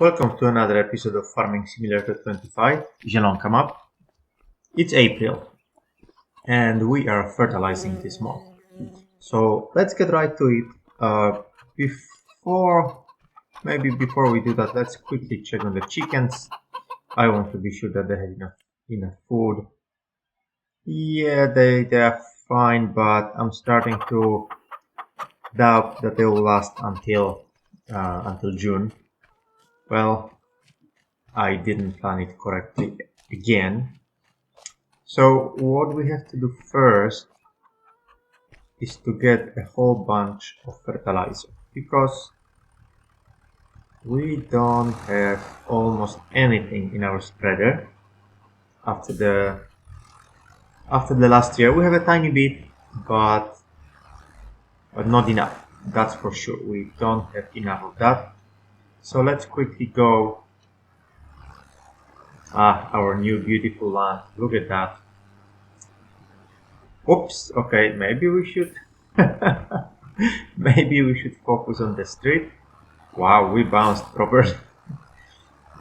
Welcome to another episode of Farming Simulator 25, Zielonka map. It's April and we are fertilizing this month. So let's get right to it. Before we do that, let's quickly check on the chickens. I want to be sure that they have enough food. Yeah, they are fine, but I'm starting to doubt that they will last until June. Well, I didn't plan it correctly again. So what we have to do first is to get a whole bunch of fertilizer, because we don't have almost anything in our spreader after the last year. We have a tiny bit, but not enough. That's for sure. We don't have enough of that. So let's quickly go. Our new beautiful land. Look at that. Oops. Okay, maybe we should focus on the street. Wow, we bounced properly.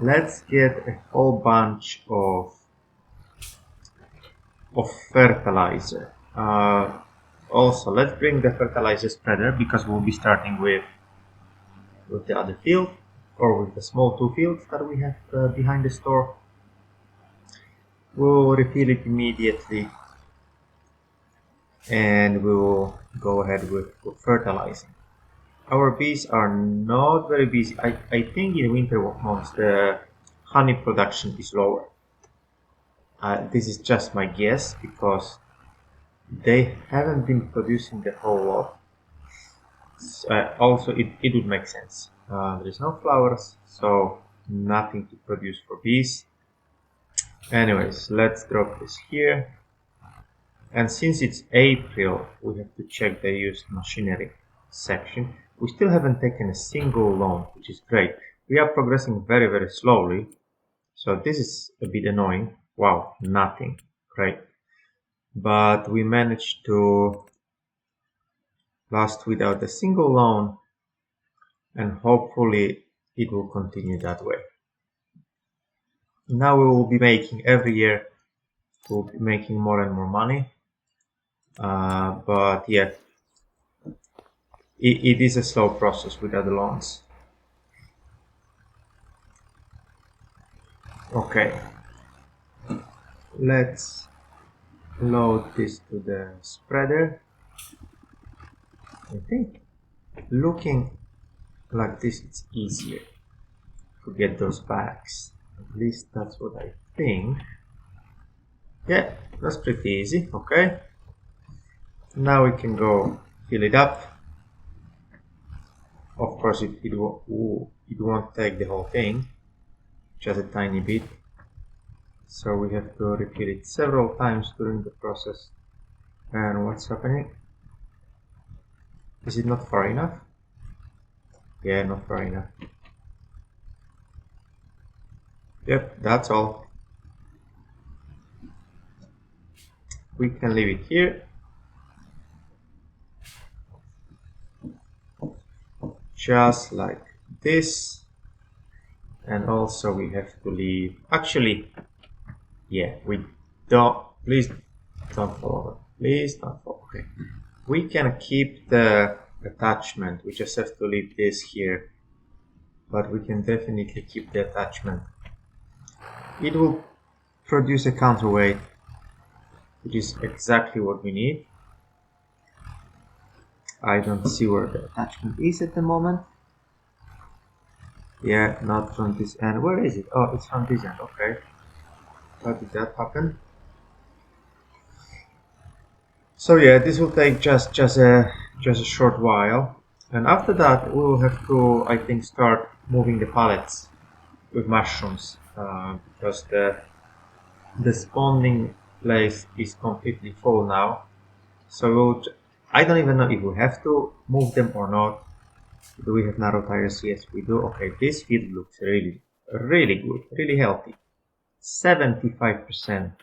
Let's get a whole bunch of fertilizer. Also, let's bring the fertilizer spreader, because we'll be starting with the other field, or with the small two fields that we have behind the store. We'll refill it immediately and we will go ahead with fertilizing. Our bees are not very busy. I think in winter months the honey production is lower. This is just my guess, because they haven't been producing the whole lot. Also, it would make sense. There is no flowers, so nothing to produce for bees. Anyways, let's drop this here. And since it's April, we have to check the used machinery section. We still haven't taken a single loan, which is great. We are progressing very, very slowly. So this is a bit annoying. Wow, nothing. Great. But we managed to last without a single loan, and hopefully it will continue that way. Now we will be making every year, we'll be making more and more money. But yeah, it is a slow process without the loans. Okay, let's load this to the spreader. I think looking like this, it's easier to get those bags. At least that's what I think. Yeah, that's pretty easy. Okay, now we can go fill it up. Of course, it won't take the whole thing, just a tiny bit. So we have to refill it several times during the process. And what's happening? Is it not far enough? Yeah, not far enough. Yep, that's all. We can leave it here. Just like this. And also we have to leave, actually, yeah, we don't, please don't fall over. Please don't fall. Okay. We can keep the attachment. We just have to leave this here. But we can definitely keep the attachment. It will produce a counterweight, which is exactly what we need. I don't see where the attachment is at the moment. Yeah, not from this end. Where is it? Oh, it's from this end. Okay. How did that happen? So yeah, this will take just a short while, and after that we will have to, I think, start moving the pallets with mushrooms, because the spawning place is completely full now. So I don't even know if we have to move them or not. Do we have narrow tires? Yes, we do. Okay, this field looks really good, really healthy. 75%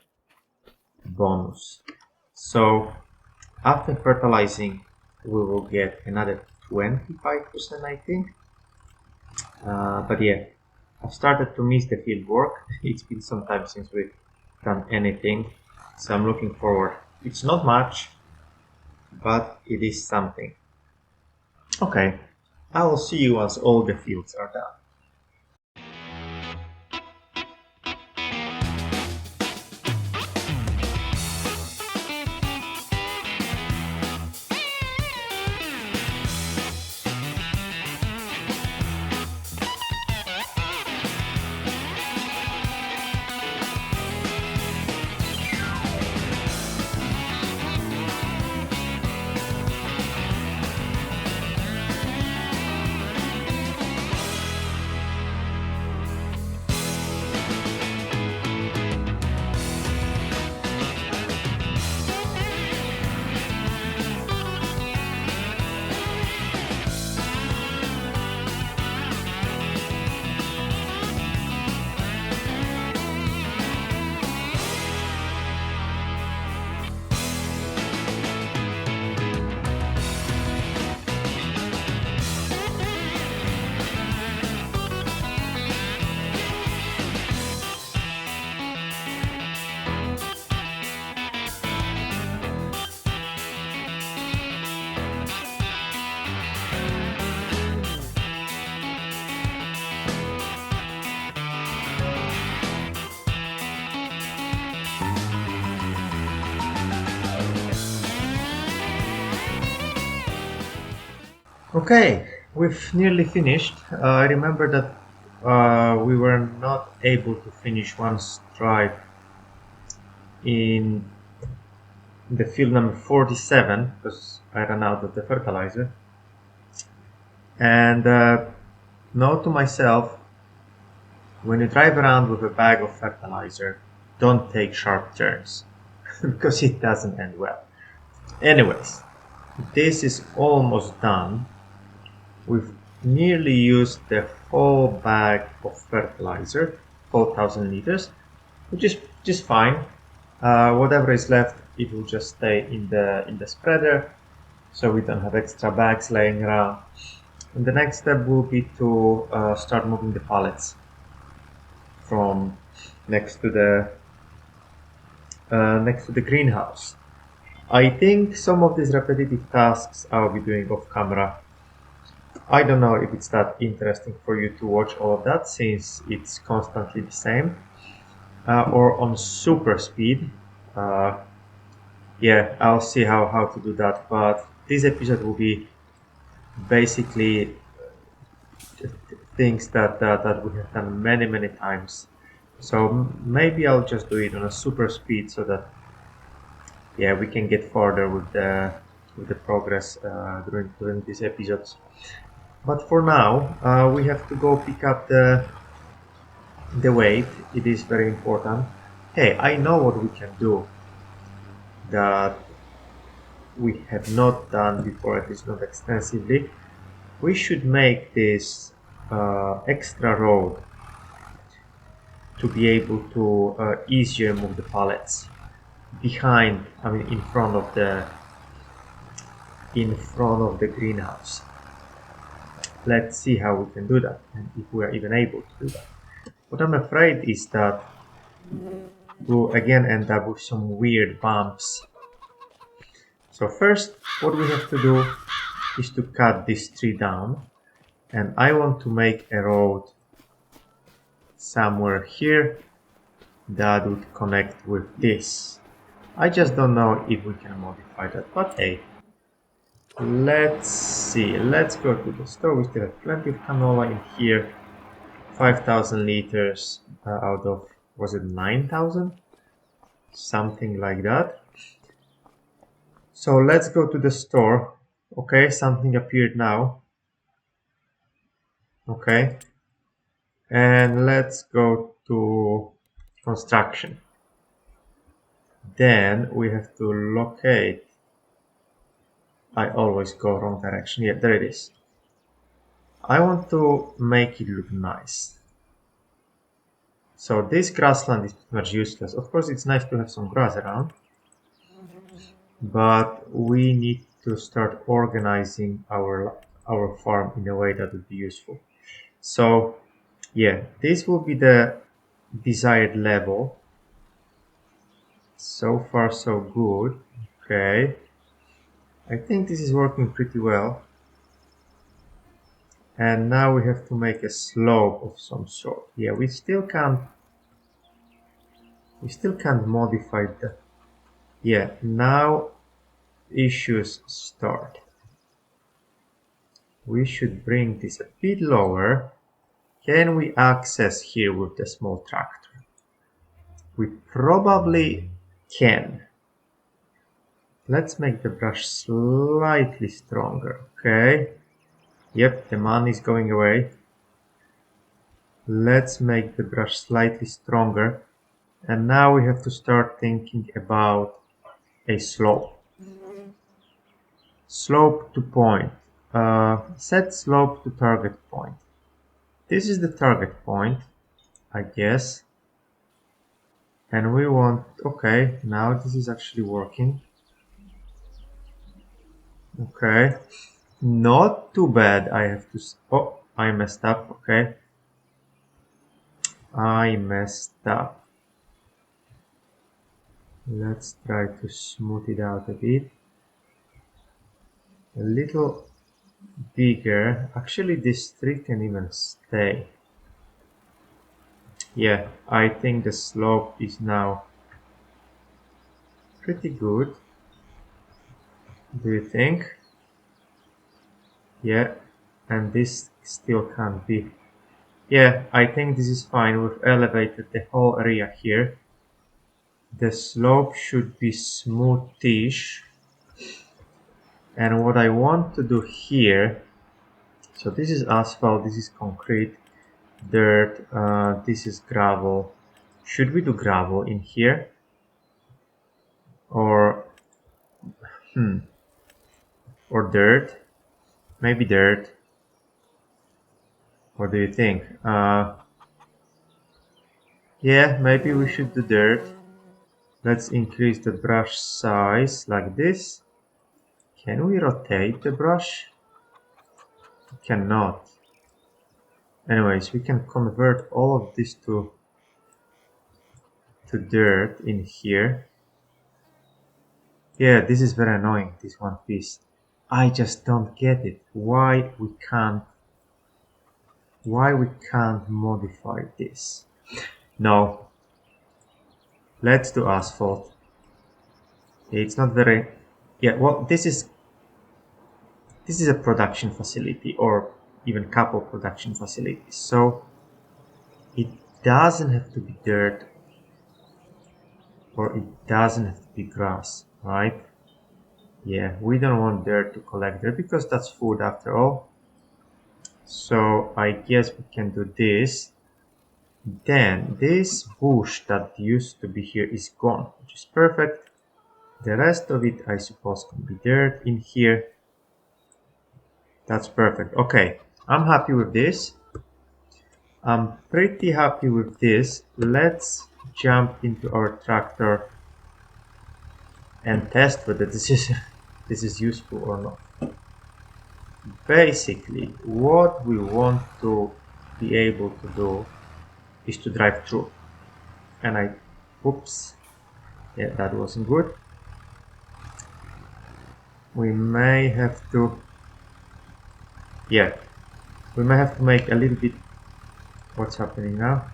bonus. So after fertilizing, we will get another 25%, I think. But yeah, I've started to miss the field work. It's been some time since we've done anything, so I'm looking forward. It's not much, but it is something. Okay, I will see you once all the fields are done. Okay, we've nearly finished. I remember that we were not able to finish one stripe in the field number 47 because I ran out of the fertilizer. And note to myself, when you drive around with a bag of fertilizer, don't take sharp turns because it doesn't end well. Anyways, this is almost done. We've nearly used the whole bag of fertilizer, 4,000 liters, which is just fine. Whatever is left, it will just stay in the spreader, so we don't have extra bags laying around. And the next step will be to start moving the pallets from next to the greenhouse. I think some of these repetitive tasks I'll be doing off camera. I don't know if it's that interesting for you to watch all of that since it's constantly the same, or on super speed. Yeah, I'll see how to do that, but this episode will be basically things that we have done many times. So maybe I'll just do it on a super speed so that yeah we can get further with the progress during these episodes. But for now, we have to go pick up the weight. It is very important. Hey, I know what we can do that we have not done before, at least not extensively. We should make this extra road to be able to easier move the pallets behind, I mean in front of the greenhouse. Let's see how we can do that and if we are even able to do that. What I'm afraid is that we'll again end up with some weird bumps. So first, what we have to do is to cut this tree down, and I want to make a road somewhere here that would connect with this. I just don't know if we can modify that, but hey, let's see. Let's go to the store. We still have plenty of canola in here. 5,000 liters out of, was it 9,000? Something like that. So let's go to the store. Okay, something appeared now. Okay. And let's go to construction. Then we have to locate. I always go wrong direction. Yeah, there it is. I want to make it look nice. So this grassland is pretty much useless. Of course, it's nice to have some grass around, but we need to start organizing our farm in a way that would be useful. So Yeah, this will be the desired level. So far so good. Okay, I think this is working pretty well. And now we have to make a slope of some sort. Yeah, we still can't modify the. Yeah, now issues start. We should bring this a bit lower. Can we access here with the small tractor? We probably can. Let's make the brush slightly stronger, okay? Yep, the man is going away. Let's make the brush slightly stronger. And now we have to start thinking about a slope. Slope to point. Set slope to target point. This is the target point, I guess. And we want, okay, now this is actually working. Okay, not too bad. I have to, oh, I messed up, okay. I messed up. Let's try to smooth it out a bit. A little bigger. Actually, this tree can even stay. Yeah, I think the slope is now pretty good. Do you think? Yeah, and this still can't be. Yeah, I think this is fine. We've elevated the whole area here. The slope should be smoothish. And what I want to do here, so this is asphalt, this is concrete, dirt, this is gravel. Should we do gravel in here? Or, or dirt? Maybe dirt. What do you think? Yeah, maybe we should do dirt. Let's increase the brush size like this. Can we rotate the brush? We cannot. Anyways, we can convert all of this to dirt in here. Yeah, this is very annoying, this one piece. I just don't get it. Why we can't modify this? No. Let's do asphalt. It's not very, yeah, well, this is a production facility, or even couple production facilities. So it doesn't have to be dirt, or it doesn't have to be grass, right? Yeah, we don't want dirt to collect there because that's food after all. So I guess we can do this. Then this bush that used to be here is gone, which is perfect. The rest of it, I suppose, can be dirt in here. That's perfect. Okay, I'm happy with this. I'm pretty happy with this. Let's jump into our tractor and test whether this is useful or not. Basically, what we want to be able to do is to drive through. And oops, yeah, that wasn't good. We may have to, yeah, we may have to make a little bit, what's happening now?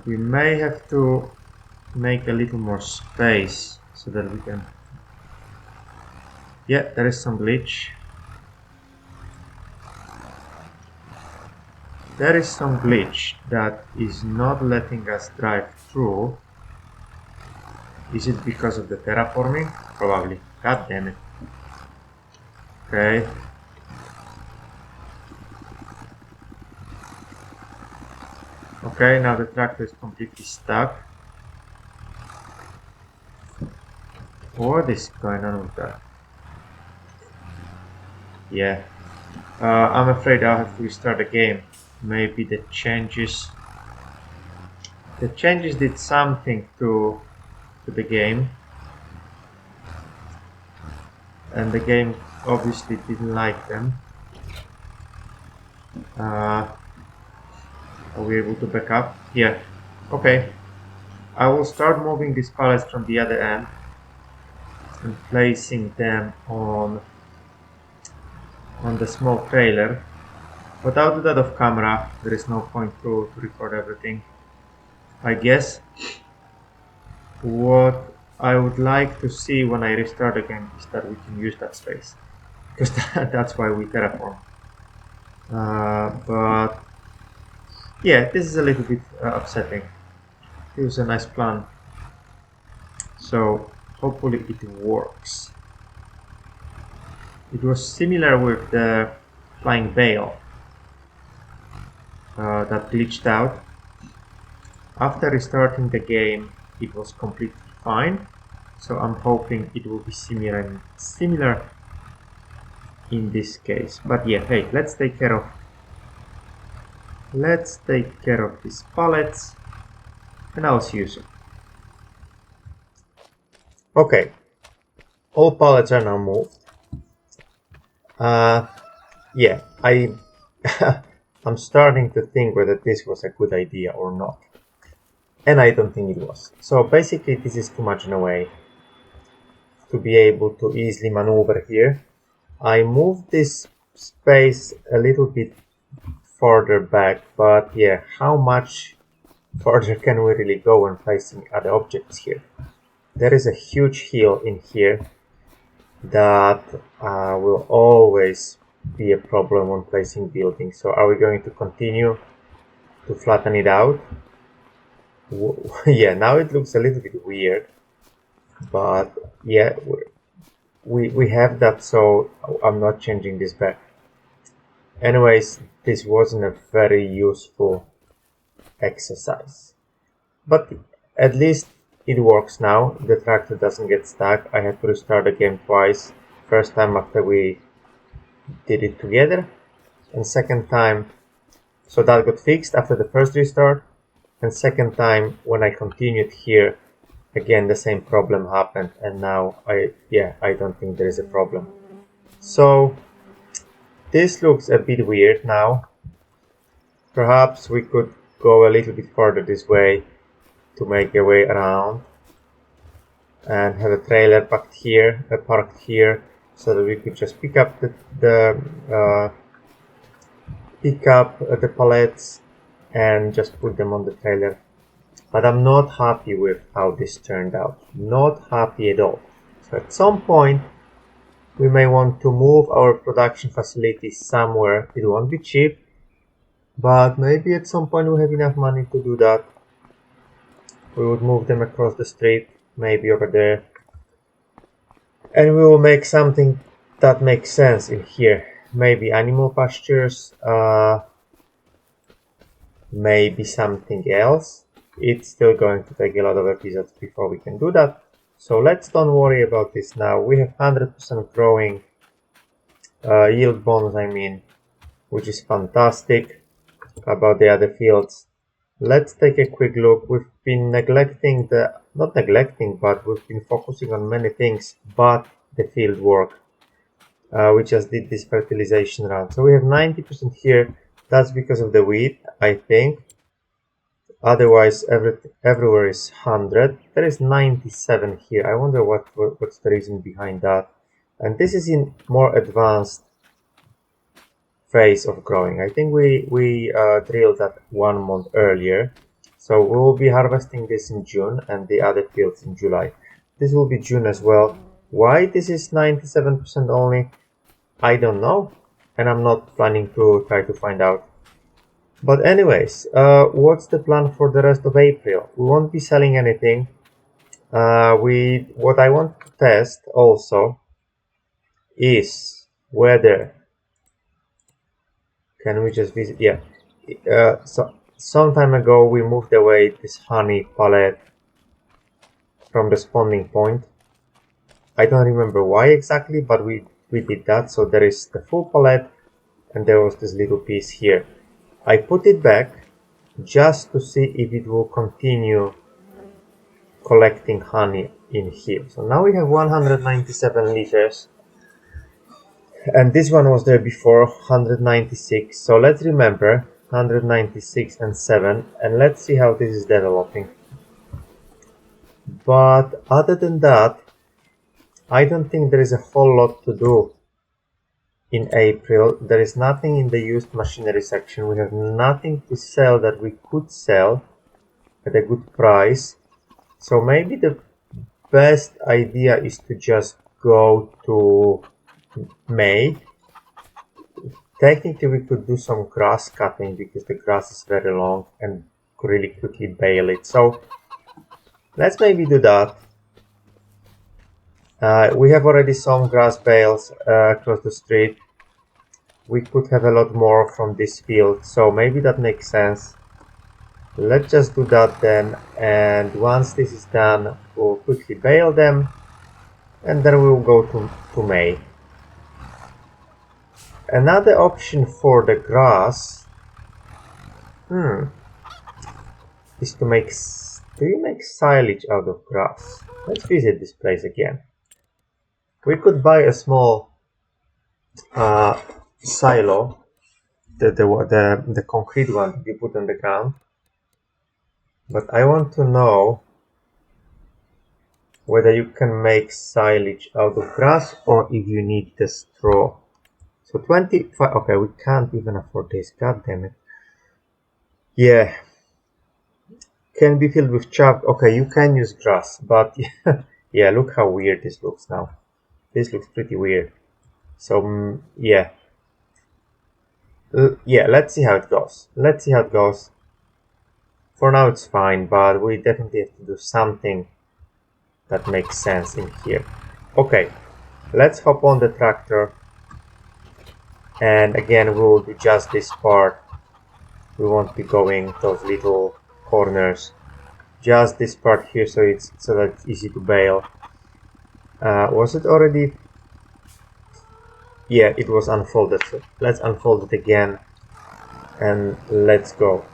We may have to make a little more space so that we can, yeah, there is some glitch. There is some glitch that is not letting us drive through. Is it because of the terraforming? Probably. God damn it. Okay. Okay, now the tractor is completely stuck. What is going on with that? Yeah. I'm afraid I'll have to restart the game. Maybe the changes did something to the game, and the game obviously didn't like them. Are we able to back up? Yeah. Okay. I will start moving these pallets from the other end and placing them on the small trailer. But I'll do that off camera. There is no point to record everything. I guess what I would like to see when I restart again is that we can use that space. Because that's why we terraform. But yeah, this is a little bit upsetting. It was a nice plan. So hopefully it works. It was similar with the flying bale that glitched out. After restarting the game, it was completely fine. So I'm hoping it will be similar in this case. But yeah, hey, let's take care of these pallets, and I'll see you soon. Okay, all pallets are now moved. Yeah, I'm starting to think whether this was a good idea or not. And I don't think it was. So basically this is too much in a way to be able to easily maneuver here. I moved this space a little bit further back, but yeah, how much further can we really go when placing other objects here? There is a huge hill in here that will always be a problem when placing buildings. So are we going to continue to flatten it out? Yeah, now it looks a little bit weird, but yeah, we have that, so I'm not changing this back. Anyways, this wasn't a very useful exercise, but at least it works now. The tractor doesn't get stuck. I had to restart the game twice. First time after we did it together, and second time, so that got fixed after the first restart, and second time when I continued here, again the same problem happened, and now I don't think there is a problem. So this looks a bit weird now. Perhaps we could go a little bit further this way to make a way around and have a trailer parked here, so that we could just pick up the pallets and just put them on the trailer. But I'm not happy with how this turned out. Not happy at all. So at some point we may want to move our production facilities somewhere. It won't be cheap, but maybe at some point we have enough money to do that. We would move them across the street, maybe over there, and we will make something that makes sense in here. Maybe animal pastures, maybe something else. It's still going to take a lot of episodes before we can do that. So let's don't worry about this now. We have 100% growing yield bonus, which is fantastic. About the other fields, let's take a quick look. We've been not neglecting, but we've been focusing on many things but the field work. We just did this fertilization round. So we have 90% here. That's because of the wheat, I think. Otherwise, everywhere is 100. There is 97 here. I wonder what's the reason behind that. And this is in more advanced phase of growing. I think we drilled that 1 month earlier. So we will be harvesting this in June and the other fields in July. This will be June as well. Why this is 97% only, I don't know. And I'm not planning to try to find out. But anyways, what's the plan for the rest of April? We won't be selling anything. What I want to test also is whether can we just visit? Yeah. So some time ago we moved away this honey pallet from the spawning point. I don't remember why exactly, but we did that. So there is the full pallet, and there was this little piece here. I put it back just to see if it will continue collecting honey in here. So now we have 197 liters. And this one was there before, 196. So let's remember 196 and 7, and let's see how this is developing. But other than that, I don't think there is a whole lot to do in April. There is nothing in the used machinery section. We have nothing to sell that we could sell at a good price. So maybe the best idea is to just go to May. Technically, we could do some grass cutting because the grass is very long and could really quickly bale it. So let's maybe do that. We have already some grass bales across the street. We could have a lot more from this field, so maybe that makes sense. Let's just do that then, and once this is done, we'll quickly bale them, and then we'll go to May. Another option for the grass is to make... Do you make silage out of grass? Let's visit this place again. We could buy a small silo, the concrete one that you put on the ground. But I want to know whether you can make silage out of grass or if you need the straw. So 25, okay, we can't even afford this, god damn it. Yeah, can be filled with chaff. Okay, you can use grass, but yeah, look how weird this looks now. This looks pretty weird. So yeah, yeah, let's see how it goes. Let's see how it goes. For now it's fine, but we definitely have to do something that makes sense in here. Okay, let's hop on the tractor, and again we'll do just this part. We won't be going those little corners, just this part here, so that it's easy to bale. Was it already? Yeah, it was unfolded. So let's unfold it again and let's go.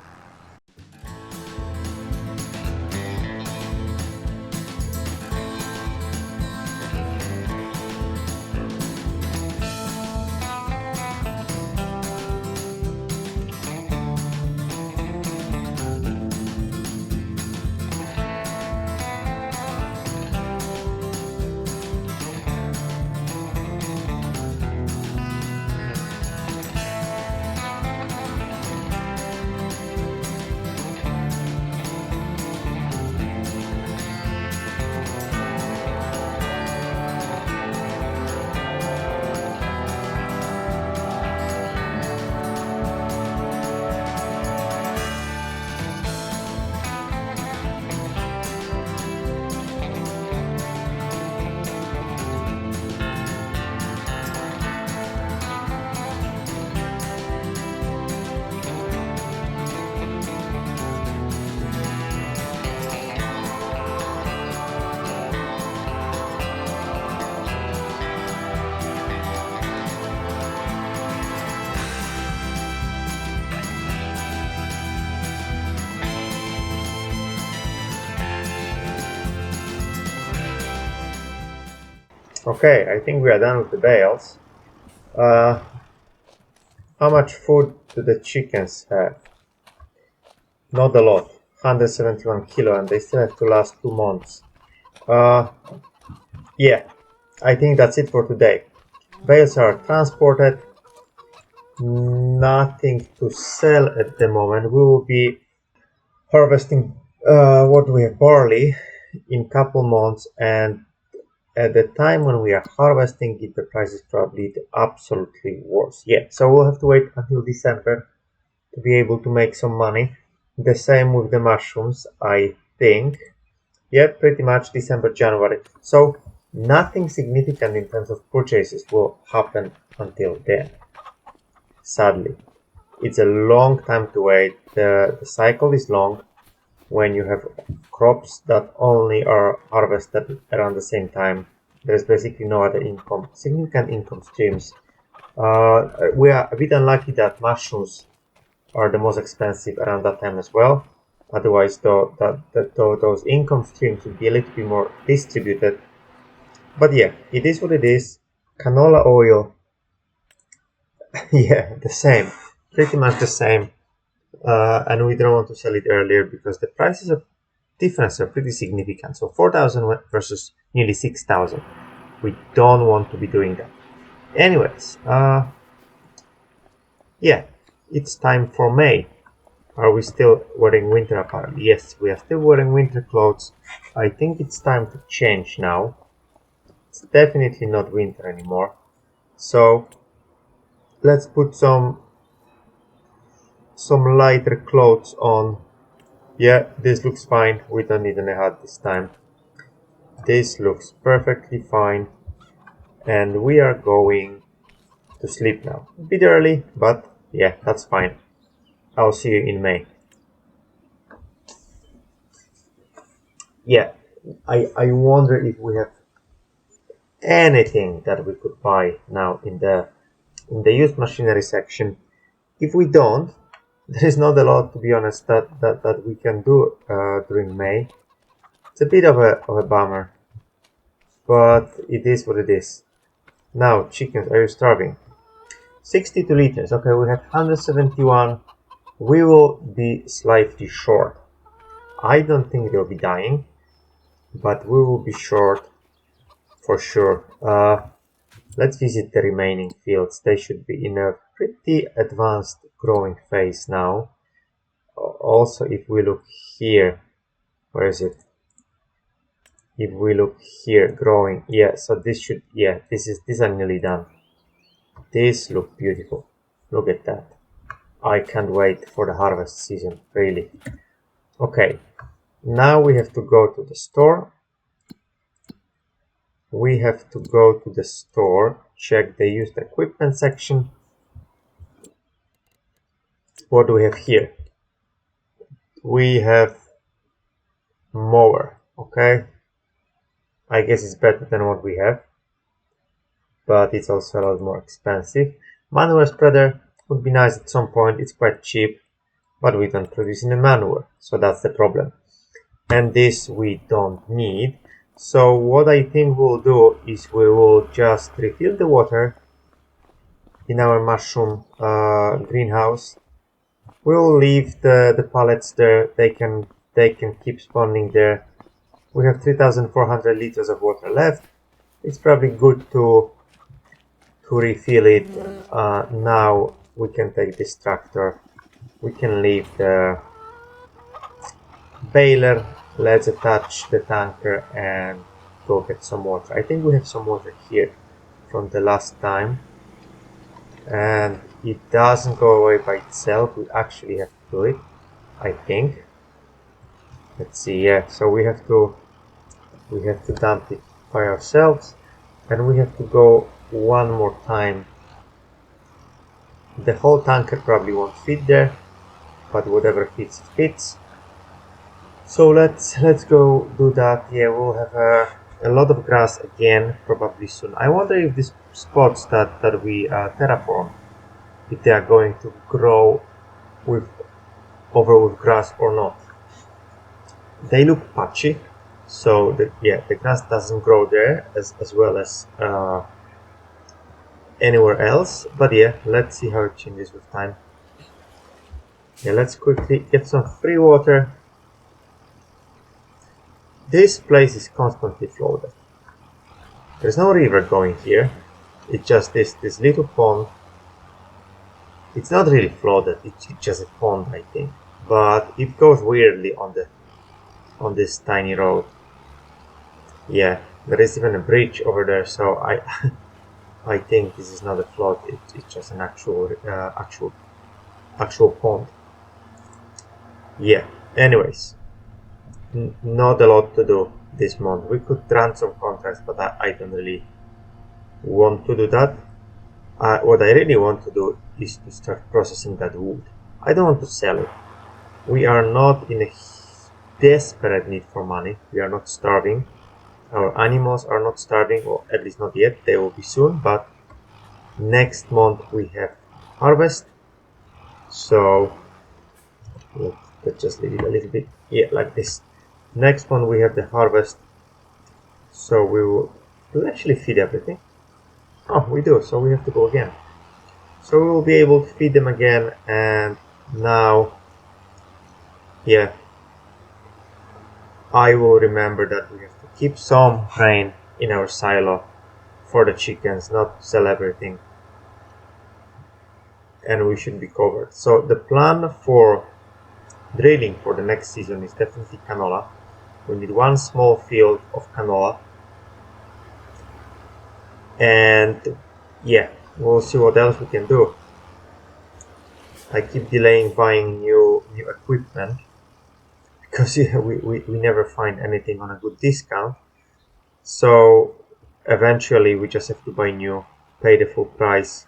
Okay, I think we are done with the bales. How much food do the chickens have? Not a lot. 171 kilo, and they still have to last 2 months. Yeah, I think that's it for today. Bales are transported. Nothing to sell at the moment. We will be harvesting what do we have, barley, in couple months, and at the time when we are harvesting it, the price is probably absolutely worse. Yeah, so we'll have to wait until December to be able to make some money. The same with the mushrooms, I think. Yeah, pretty much December, January. So nothing significant in terms of purchases will happen until then. Sadly, it's a long time to wait. The cycle is long. When you have crops that only are harvested around the same time, there's basically no other significant income streams. We are a bit unlucky that mushrooms are the most expensive around that time as well. Otherwise, those income streams would be a little bit more distributed. But yeah, it is what it is. Canola oil Yeah, the same, pretty much the same. And we don't want to sell it earlier because the prices of difference are pretty significant. So 4,000 versus nearly 6,000. We don't want to be doing that. Anyways, yeah, it's time for May. Are we still wearing winter apparel? Yes, we are still wearing winter clothes. I think it's time to change now. It's definitely not winter anymore. So let's put some lighter clothes on. Yeah, this looks fine. We don't need any hat this time. This looks perfectly fine. And we are going to sleep now. A bit early, but yeah, that's fine. I'll see you in May. Yeah, I wonder if we have anything that we could buy now in the used machinery section. If we don't, there is not a lot, to be honest, that we can do during May. It's a bit of a bummer, but it is what it is. Now, chickens, are you starving? 62 liters. Okay, we have 171. We will be slightly short. I don't think they'll be dying, but we will be short for sure. Let's visit the remaining fields. They should be in a pretty advanced growing phase now. Also, if we look here, where is it? If we look here, growing, yeah, so this should, yeah, these are nearly done. These look beautiful. Look at that. I can't wait for the harvest season, really. Okay, now we have to go to the store. We have to go to the store, check the used equipment section. What do we have here? We have mower, okay? I guess it's better than what we have, but it's also a lot more expensive. Manure spreader would be nice at some point. It's quite cheap, but we don't produce in a manure, so that's the problem. And this we don't need. So what I think we'll do is we will just refill the water in our mushroom greenhouse. We'll leave the pallets there. They can keep spawning there. We have 3,400 liters of water left. It's probably good to refill it. Now we can take this tractor. We can leave the baler. Let's attach the tanker and go get some water. I think we have some water here from the last time, and it doesn't go away by itself. We actually have to do it, I think. Let's see. Yeah, so we have to dump it by ourselves, and we have to go one more time. The whole tanker probably won't fit there, but whatever fits, it fits. So let's go do that. Yeah, we'll have a lot of grass again probably soon. I wonder if these spots that we terraform, if they are going to grow over with grass or not. They look patchy, so the grass doesn't grow there as well as anywhere else. But yeah, let's see how it changes with time. Yeah, let's quickly get some free water. This place is constantly flooded. There's no river going here. It's just this little pond. It's not really flooded. It's just a pond, I think. But it goes weirdly on this tiny road. Yeah, there is even a bridge over there. So I think this is not a flood. It's just an actual pond. Yeah. Anyways, not a lot to do this month. We could run some contracts, but I don't really want to do that. What I really want to do is to start processing that wood. I don't want to sell it. We are not in a desperate need for money. We are not starving. Our animals are not starving, or at least not yet. They will be soon, but next month we have harvest. So let's just leave it a little bit, yeah, like this. Next month we have the harvest, so we will actually feed everything. Oh, we do, so we have to go again. So we'll be able to feed them again. And now, yeah, I will remember that we have to keep some grain in our silo for the chickens, not sell everything, and we should be covered. So the plan for drilling for the next season is definitely canola. We need one small field of canola, and yeah, we'll see what else we can do. I keep delaying buying new equipment because yeah, we never find anything on a good discount. So eventually we just have to buy new, pay the full price.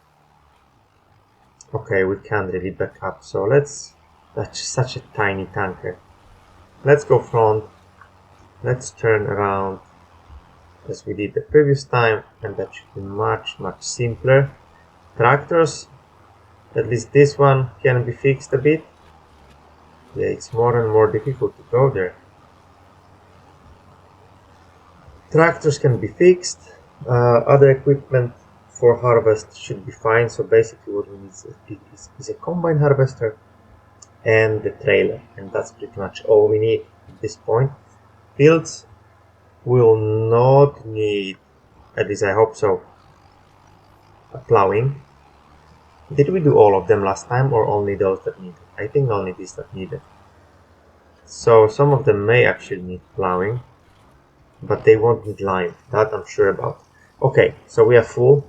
Okay, we can't really back up, so that's such a tiny tanker. Let's go front, let's turn around as we did the previous time, and that should be much simpler. Tractors, at least this one can be fixed a bit. Yeah, it's more and more difficult to go there. Tractors can be fixed. Other equipment for harvest should be fine. So basically what we need is a combine harvester and the trailer, and that's pretty much all we need at this point. Fields will not need, at least I hope so, a plowing. Did we do all of them last time or only those that needed? I think only these that needed. So some of them may actually need plowing, but they won't need lime, that I'm sure about. Okay, so we are full.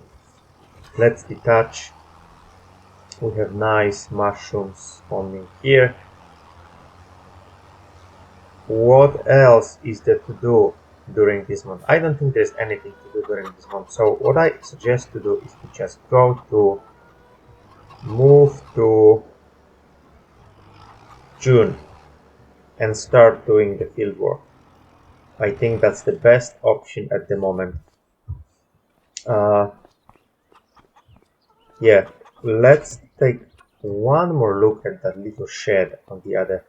Let's detach. We have nice mushrooms spawning here. What else is there to do during this month? I don't think there's anything to do during this month. So what I suggest to do is to just move to June and start doing the field work. I think that's the best option at the moment. Yeah, let's take one more look at that little shed on the other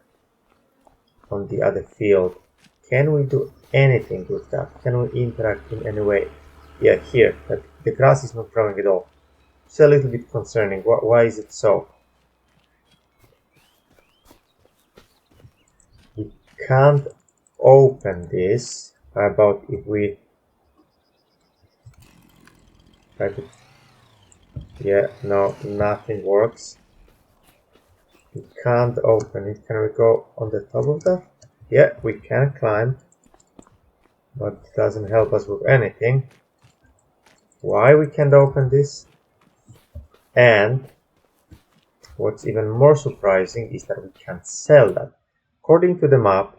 field. Can we do anything with that? Can we interact in any way? Yeah, here, the grass is not growing at all. It's a little bit concerning. Why is it so? We can't open this. How about if we try to... Yeah, no, nothing works. We can't open it. Can we go on the top of that? Yeah, we can climb, but it doesn't help us with anything. Why we can't open this? And what's even more surprising is that we can't sell that. According to the map,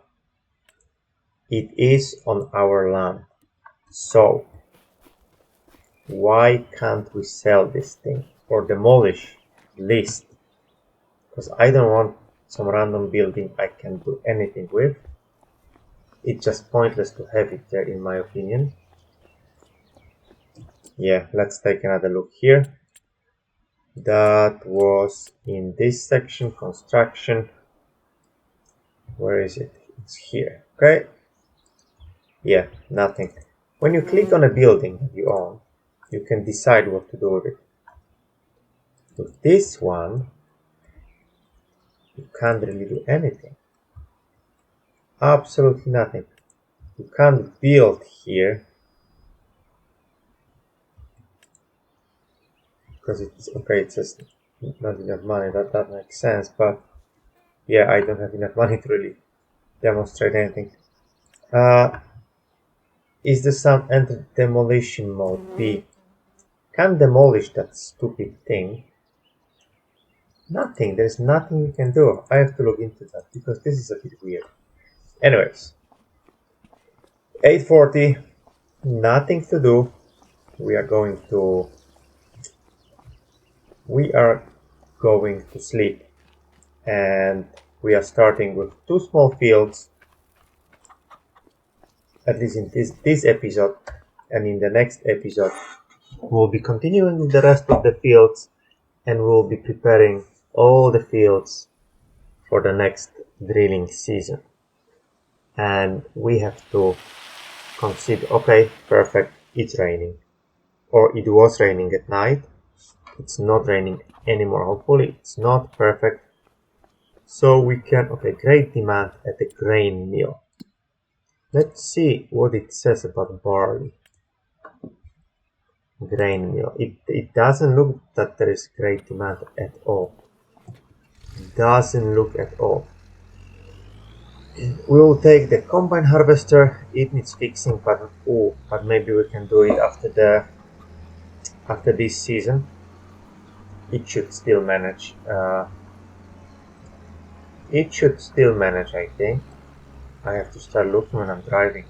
it is on our land. So why can't we sell this thing or demolish at least? Because I don't want some random building I can do anything with. It's just pointless to have it there, in my opinion. Yeah, let's take another look here. That was in this section, construction. Where is it? It's here. Okay. Yeah, nothing. When you click on a building that you own, you can decide what to do with it. With this one, you can't really do anything. Absolutely nothing. You can't build here because it's okay. It's just not enough money. That makes sense. But yeah, I don't have enough money to really demonstrate anything. Is the some enter demolition mode? B. Can't demolish that stupid thing. Nothing. There's nothing you can do. I have to look into that because this is a bit weird. Anyways, 8:40. Nothing to do. We are going to sleep, and we are starting with 2 small fields, at least in this episode, and in the next episode we'll be continuing with the rest of the fields, and we'll be preparing all the fields for the next drilling season. And we have to consider, okay, perfect, it's raining, or it was raining at night. It's not raining anymore. Hopefully it's not perfect. So we can, okay, great demand at the grain mill. Let's see what it says about barley. Grain mill. It doesn't look that there is great demand at all. Doesn't look at all. We will take the combine harvester. It needs fixing, but maybe we can do it after this season. It should still manage. It should still manage, I think. I have to start looking when I'm driving.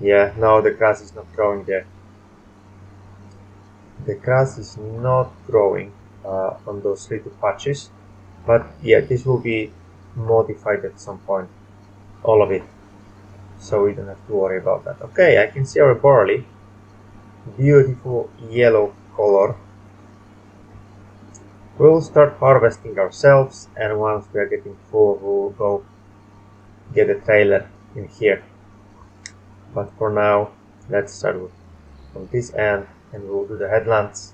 Yeah, no, the grass is not growing there. The grass is not growing on those little patches, but yeah, this will be modified at some point, all of it, so we don't have to worry about that. Okay, I can see our barley, beautiful yellow color. We'll start harvesting ourselves, and once we are getting full, we'll go get a trailer in here. But for now, let's start from this end, and we'll do the headlands.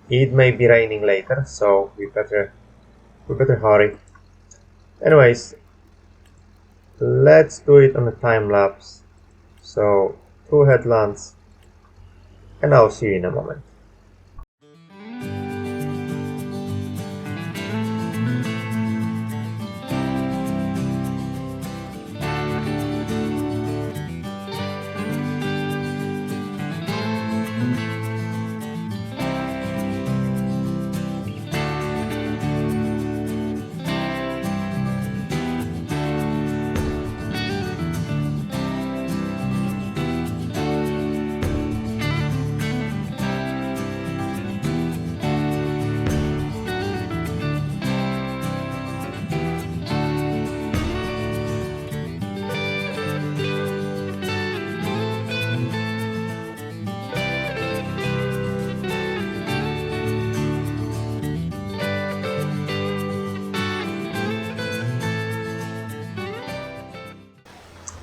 It may be raining later, so we better hurry. Anyways, let's do it on a time lapse. So 2 headlands, and I'll see you in a moment.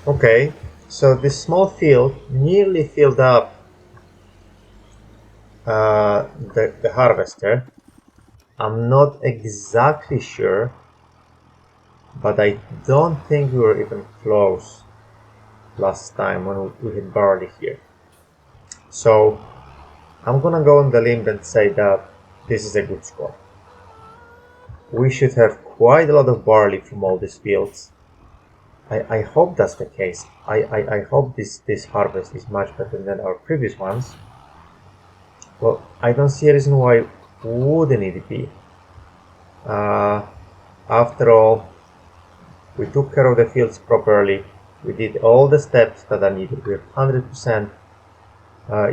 Okay, so this small field nearly filled up the harvester. I'm not exactly sure, but I don't think we were even close last time when we had barley here. So I'm gonna go on the limb and say that this is a good score. We should have quite a lot of barley from all these fields. I hope that's the case. I hope this harvest is much better than our previous ones. Well, I don't see a reason why wouldn't it be. After all, we took care of the fields properly. We did all the steps that are needed. We have 100%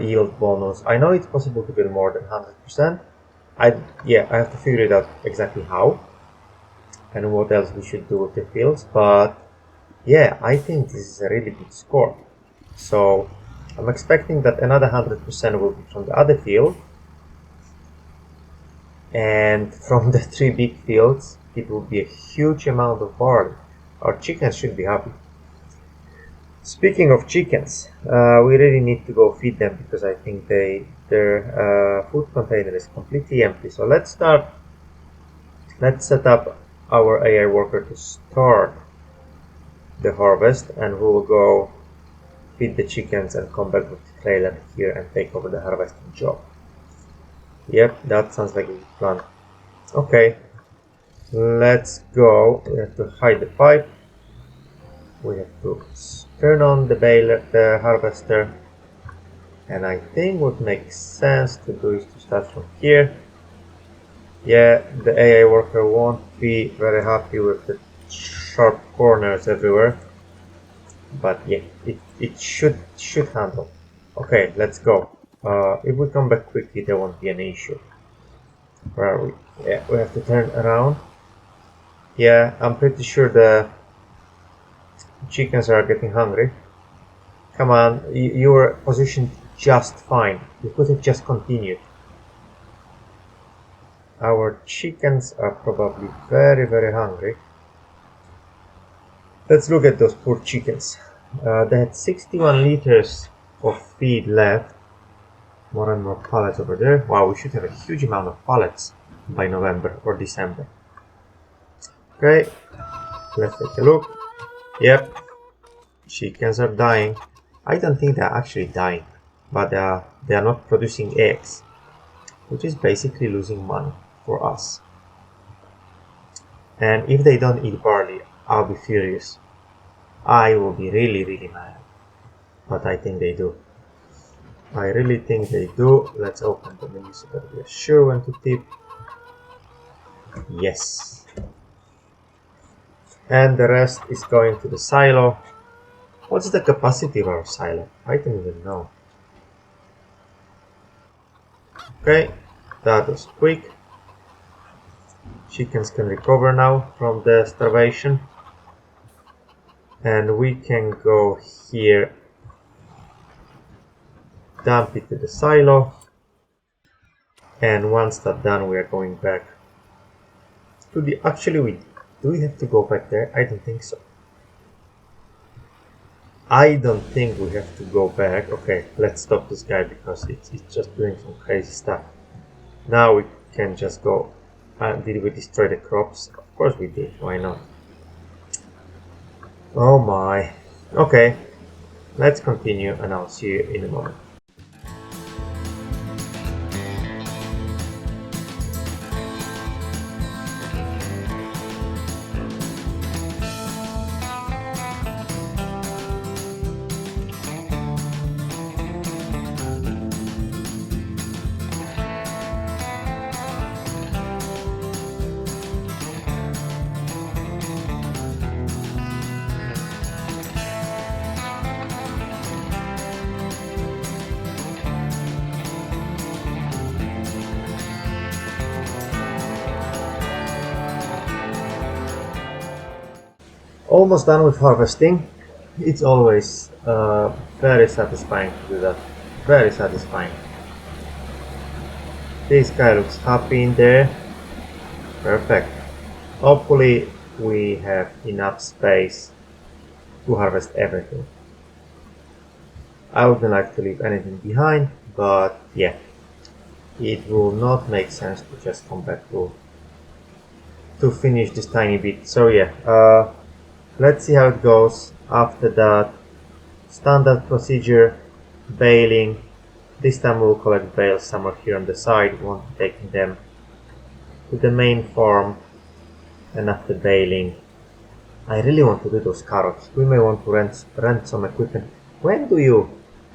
yield bonus. I know it's possible to get more than 100%. I have to figure it out exactly how and what else we should do with the fields, but yeah, I think this is a really good score. So I'm expecting that another 100% will be from the other field, and from the 3 big fields it will be a huge amount of barley. Our chickens should be happy. Speaking of chickens, we really need to go feed them because I think their food container is completely empty. So let's set up our AI worker to start the harvest, and we'll go feed the chickens and come back with the trailer here and take over the harvesting job. Yep, that sounds like a good plan. Okay, let's go. We have to hide the pipe. We have to turn on the baler, the harvester, and I think what makes sense to do is to start from here. Yeah, the AI worker won't be very happy with the sharp corners everywhere, but yeah, it should handle. Okay, let's go. If we come back quickly, there won't be any issue. Where are we? Yeah, we have to turn around. Yeah, I'm pretty sure the chickens are getting hungry. Come on, you were positioned just fine. You could have just continued. Our chickens are probably very, very hungry. Let's look at those poor chickens. They had 61 liters of feed left. More and more pallets over there. Wow, we should have a huge amount of pallets by November or December. Okay, let's take a look. Yep, chickens are dying. I don't think they're actually dying, but they are not producing eggs, which is basically losing money for us. And if they don't eat barley, I'll be furious. I will be really mad. But I think they do. I really think they do. Let's open the menu so that we are sure when to tip. Yes. And the rest is going to the silo. What's the capacity of our silo? I don't even know. Okay, that was quick. Chickens can recover now from the starvation. And we can go here, dump it to the silo. And once that's done, we are going back to the... Actually, do we have to go back there? I don't think so. I don't think we have to go back. Okay, let's stop this guy because it's just doing some crazy stuff. Now we can just go. Did we destroy the crops? Of course we did. Why not? Oh my. Okay, let's continue and I'll see you in a moment. Almost done with harvesting. It's always very satisfying to do that. Very satisfying. This guy looks happy in there. Perfect. Hopefully we have enough space to harvest everything. I wouldn't like to leave anything behind, but yeah, it will not make sense to just come back to finish this tiny bit. So yeah, let's see how it goes. After that, standard procedure, baling. This time we'll collect bales somewhere here on the side. We won't be taking them to the main farm. And after baling, I really want to do those carrots. We may want to rent some equipment. When do you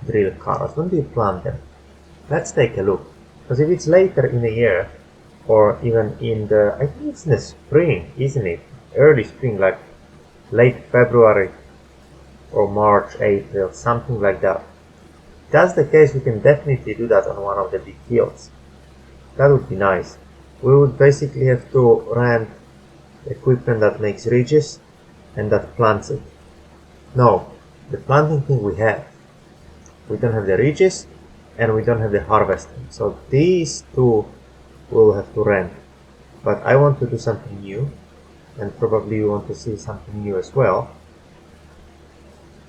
drill carrots? When do you plant them? Let's take a look. Because if it's later in the year, or even in the, I think it's in the spring, isn't it? Early spring, like late February or March, April, something like that. If that's the case, we can definitely do that on one of the big fields. That would be nice. We would basically have to rent equipment that makes ridges and that plants it. No, the planting thing we have. We don't have the ridges and we don't have the harvesting. So these two we'll have to rent. But I want to do something new, and probably you want to see something new as well.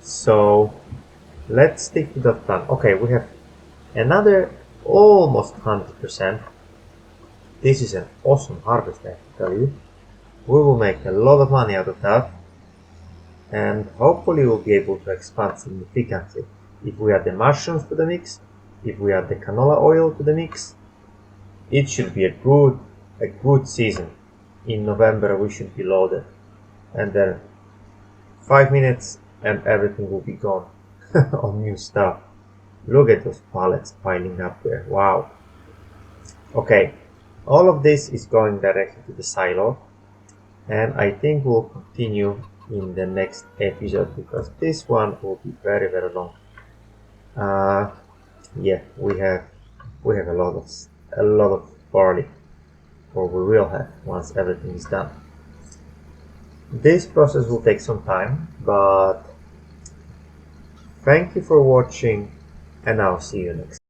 So let's stick to that plan. Okay, we have another almost 100%. This is an awesome harvest, I have to tell you. We will make a lot of money out of that, and hopefully we'll be able to expand significantly. If we add the mushrooms to the mix, if we add the canola oil to the mix, it should be a good season. In November we should be loaded, and then 5 minutes and everything will be gone on new stuff. Look at those pallets piling up there. Wow. Okay, all of this is going directly to the silo, and I think we'll continue in the next episode because this one will be very long. Yeah, we have a lot of barley, or we will have once everything is done. This process will take some time, but thank you for watching, and I'll see you next time.